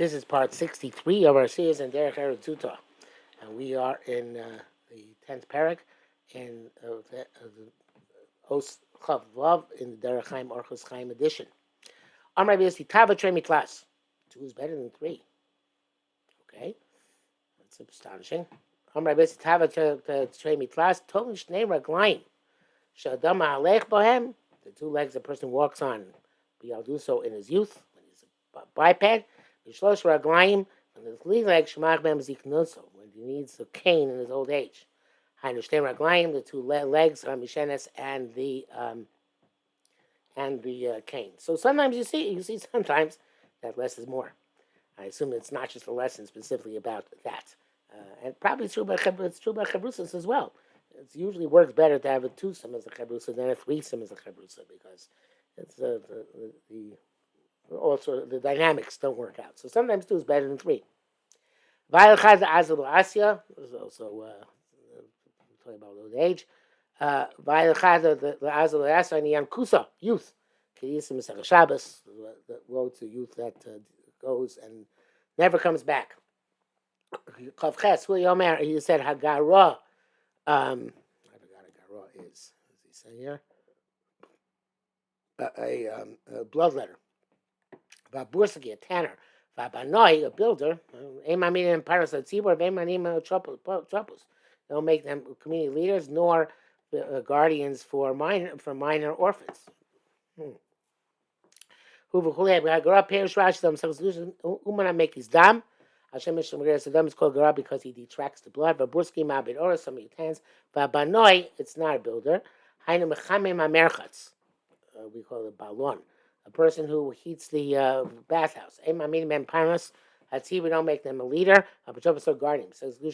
This is part 63 of our series in Derech Eretz Zuta. And we are in the 10th parak in the Os Chav Vav in the Derech Chaim Orchos Chaim edition. Amar Rabbi Tava Tremi class. 2 is better than 3. Okay, that's astonishing. Amar Rabbi Tava Tremi class. Tovin Shnei Raglayim. Shadama Alech Bohem. The 2 legs a person walks on. He'll do so in his youth when he's a biped. Shlosh Raglayim, and the 3 legs, Shemach Bem Ziknoso, when he needs a cane in his old age. Hainu Shtei Raglayim, the 2 legs, Mishenes, and the cane. So sometimes you see sometimes that less is more. I assume it's not just a lesson specifically about that. And probably it's true about Chabrusas as well. It usually works better to have a 2-some as a Chabrusa than a 3-some as a Chabrusa, because it's the also the dynamics don't work out. So sometimes 2 is better than 3. Vayelchad Azul Asya is also talking about old age. Vayelchad the Azul Asya and Yankusa, youth. Kiyisim Mesach Shabbos, the road to youth that goes and never comes back. Chavches, who Yomer, he said Hagara. I forgot Hagara is. What does he say here? A bloodletter. Vabursaki, a tanner. Vabanoi, a builder. Emamin and Paras at Tzibor, Vemanim troubles. Don't make them community leaders nor guardians for minor orphans. Who grew up Perish Rashi themselves Umana make his dam. Hashem Shem is called Garab because he detracts the blood. Vaburski Mabit or some of your hands. Vabanoi, it's not a builder. Hainu Mechamim Amerchatz. We call it balon. A person who heats the bathhouse. We don't make them a leader. So guardian. Says the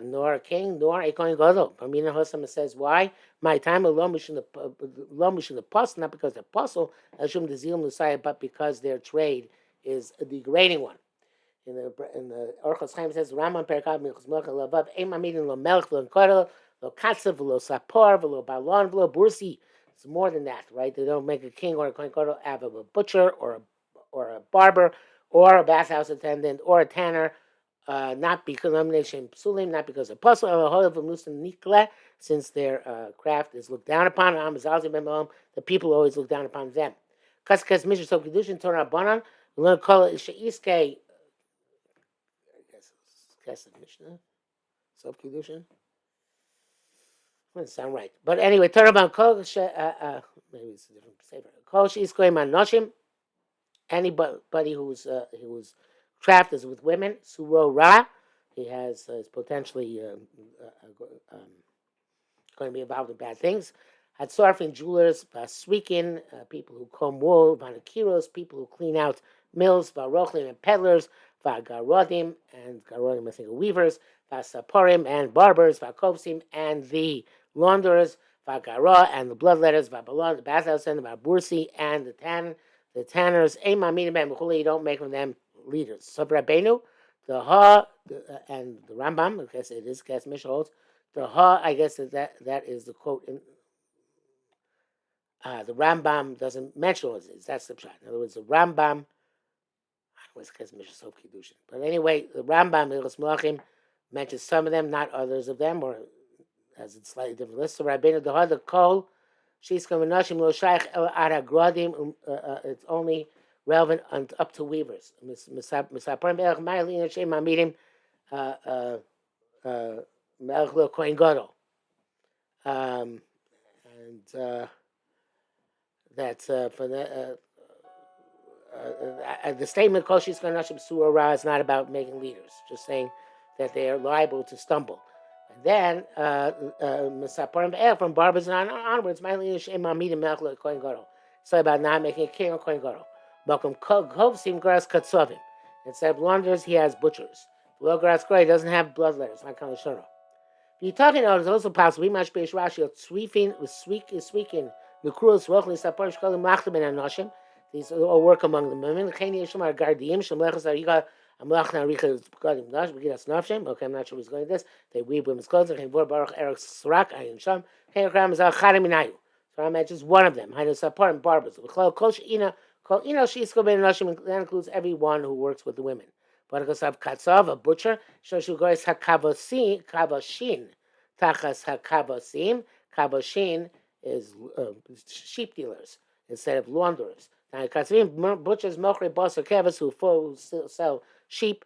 nor a king nor a kohen gadol. Pamina Hosam says why? My time lomish in the post, not because they're apostle, ashum the zeal Messiah, but because their trade is a degrading one. In the Orchos Chaim says Raman Perkab Michos Melch Lavav Emamin Lo Melch Lo Kodol Lo Katzav Lo Sapor Lo Balon Lo Bursi. It's more than that, right? They don't make a king or a kohen gadol out of a butcher or a barber or a bathhouse attendant or a tanner. Not because not because of apostle, since their craft is looked down upon. The people always look down upon them. Kaskas Mishnah so kedushin Torah banan. We're going to call it sheiske. I guess it's Mishnah. So kedushin. Doesn't sound right, but anyway, Torah ban kol maybe it's a different sefer. Kol sheiske man noshim. Anybody whose craft is with women, Suro Ra, he is potentially going to be involved in bad things. Hatzarfin jewelers, Vasrikin, people who comb wool, Vanakiros, people who clean out mills, Varochlin and peddlers, Vagarodim, and Garodim, I think, weavers, Vasaporim and barbers, Vakovsim and the launderers, Vagara and the bloodletters, Vabalon, the bathhouse and the Vabursi and the tanners, you don't make them leaders. So Rabbeinu, and the Rambam, I guess it is, guess Mishnah holds, I guess that is the quote in the Rambam doesn't mention what it is. That's the pshat. In other words, the Rambam, I always guess Mishnah Sof Kiddushin. But anyway, the Rambam, Hilchos Melachim, mentions some of them, not others of them, or has a slightly different list. So Rabbeinu, the Kol, it's only relevant up to weavers. And that's for the statement Koshis Kanashim Surah is not about making leaders, just saying that they are liable to stumble. And then from barbers onwards, so about not making a king or kohen gadol. Malcolm Kovsim Gras Katsovim. Instead of launderers, he has butchers. Below Gras Gray doesn't have bloodletters, like Kalashona. If you're talking about it's also possible, we must be Rashi, Sweekin, the Krus, Rochli, Sapar, Shkolim, Lachtim, and Anoshim. These all work among the women. Cheni Yisham are Gardim, Shemlechas Ariga, Amlachna Richa Gadim Nash, Beginas Nafshem. Okay, I'm not sure who's going to this. They weave women's clothes, and Vor Baruch Erik Srak, Ayin Sham, Chen Kram is Al Charim Inayu. So I imagine just one of them. Hainu Sapar and barbers. Kol Ina she's that includes everyone who works with the women. But it goes up katsav, a butcher, shoshu goes kavoshin, tachas hakavosim. Kavoshin is sheep dealers instead of launderers. Now, katzvim butchers mochre basar kevas who sell sheep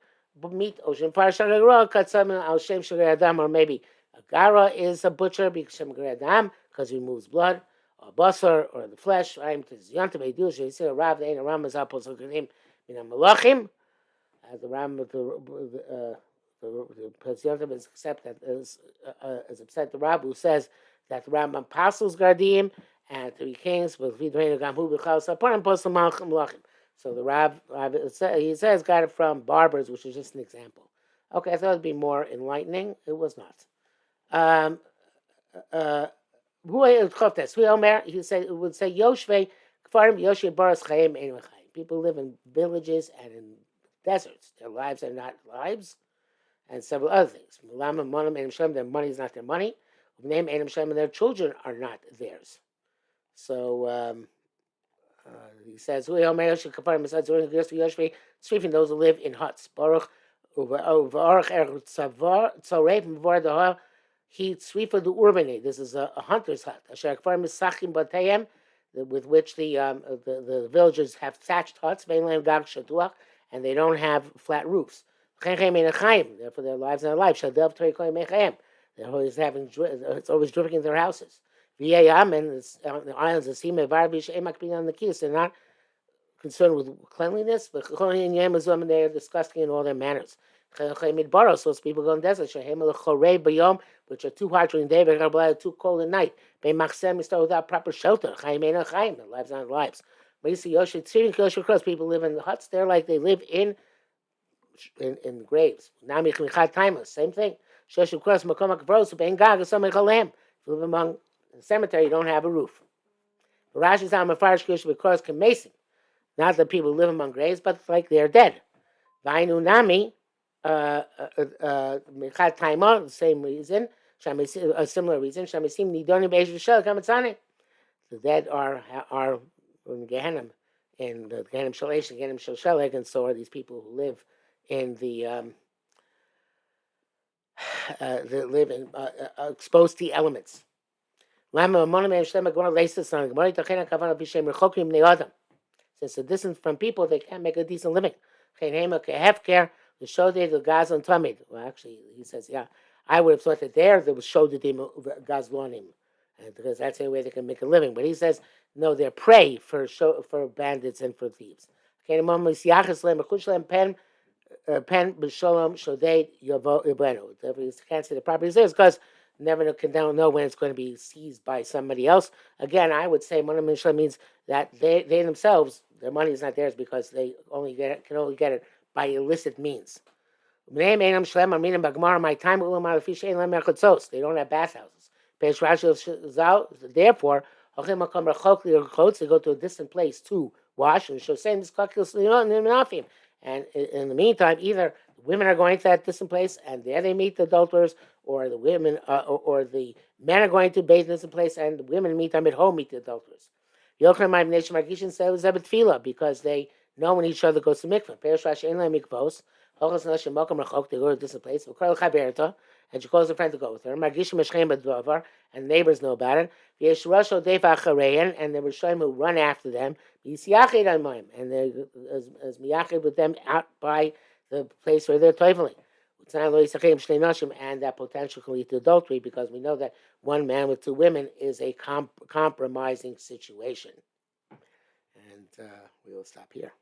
meat. Ocean parashat katzam al shem shagir adam, or maybe a gara is a butcher because shem adam because he removes blood. Or basar, or the flesh. I'm to Yantam Eidush. You see a Rav, the Ram is up also good name. Mina Malachim, as the Ram, the Yantam is accepted as upset the Rab who says that the Rambam apostles Gardim and 3 kings with Vidrein Gamhu B'Chal Saparim Posel Malachim. So the Rab he says got it from barbers, which is just an example. Okay, I thought it'd be more enlightening. It was not. He said it would say Yoshve Kfarim Yoshve Baras Chaim Ein Chaim. People live in villages and in deserts. Their lives are not lives, and several other things. Their money is not their money. And their children are not theirs. So he says those who live in huts. Baruch he tzrifa the urbane. This is a hunter's hut. With which the villagers have thatched huts, and they don't have flat roofs. Therefore, their lives are life. They're always it's always dripping in their houses. And the islands of Sima, on the keys. They're not concerned with cleanliness, but they are disgusting in all their manners. So people go in desert, which are too hot during the day, but too cold at night. They start without proper shelter. Their lives aren't lives. But you see, people live in huts. They're like they live in graves. Same thing. If you live among the cemetery, you don't have a roof. Rashi's because not that people live among graves, but like they're dead. Vainu nami. The same reason, a similar reason. The dead are in Gehenna, in the Gehenna Shalesh, Gehenna Shalsheleg, and so are these people who live in exposed to the elements. Since they're distant from people, they can't make a decent living. The Shodei the Gazlan Tamid. Well, actually, he says, yeah, I would have thought that there was Shodei Gazlonim, because that's the only way they can make a living. But he says, no, they're prey for bandits and for thieves. Pen b'sholom Shodei Yavenu. You can't say the property is because never can know when it's going to be seized by somebody else. Again, I would say Monam Mishla means that they themselves, their money is not theirs because they can only get it by illicit means. My time, they don't have bathhouses. Therefore, they go to a distant place to wash and show same. And in the meantime, either the women are going to that distant place and there they meet the adulterers, or the women or the men are going to bathe in this place and the women in the meantime at home meet the adulterers. Because they know when each other goes to mikvah. They go to a distant place. And she calls a friend to go with her. And neighbors know about it. And there were Shem who run after them. And they're as miyachid with them out by the place where they're toiveling. And that potential can lead to adultery because we know that one man with 2 women is a compromising situation. And we will stop here.